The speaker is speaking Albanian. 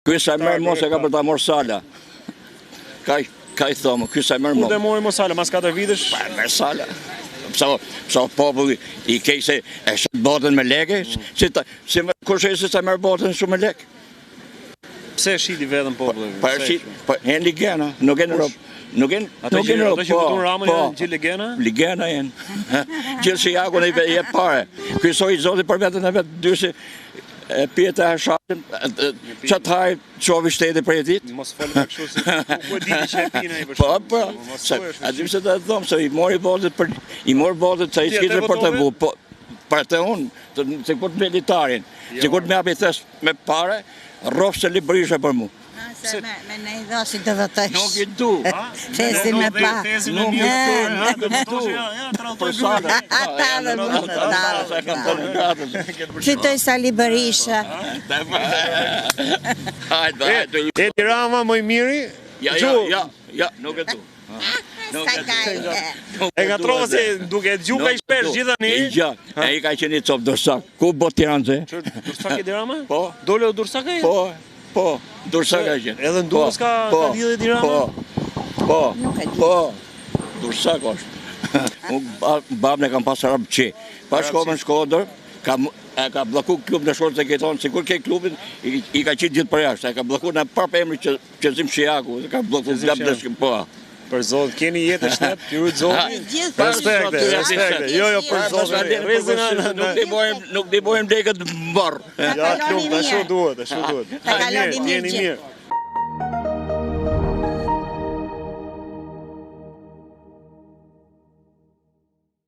Ky sa merr mos e ka për ta marrë Sala. Ka i thomë, ky sa merr mos. Kur dhe mori mos Sala, mas 4 vitesh? Pa merr Sala. Psa populli i kej se e shet botën me lekë, si kush e se sa merr botën shumë me lekë. Pse shiti vetëm populli? Pa shit, e Ligena, nuk e në Europë. Nuk e në Europë, Ato që votun Ramën janë gjithë Ligena? Ligena janë. Gjithë si jakun e jep pare. Kësoj zoti për vetën e vetë, dysi e pjetë e shatin, që të hajë qovi shteti për e ditë. Mos folë për kështu si ku e diti që e pina i për shumë. Po, a dim se të thomë, se i mori botët, se i s'kishtë për të vu, për të unë, se kur të militarin, se kur të me api thes me pare, rofë se librishe për mu. Se me ne i dhoshi të vëtojsh. Nuk i du. Thesi me pa. Nuk i du. Për Sala. Ata dhe më të Qytoj Sali Berisha. Edi Rama më i miri? Ja, nuk e du. E nga trova se duke gjuka i shpesh gjithani? E i ka qeni copë Dursak. Ku bot Tiranë? Dursak Edi Rama? Po. Dole o Dursak e? Po, Dursak ka qenë. Edhe në Durrës ka lidhje Edi Rama? Po, Dursak është. Unë babën e kam pasë Arab që. Pa shkove në Shkodër, ka bloku klub në shorët e ketonë, si kur ke klubin, i ka qitë gjithë për jashtë. Ka bloku në prapë emri që zim Shiaku, ka bloku blab dhe shkim, po. Për zotë, keni jetë e shnetë, ju rujtë zotë? Respekte, jo për zotë. Nuk di bojmë dekët më barë. Ja, klub, të shu duhet. Ta kaloni mirë.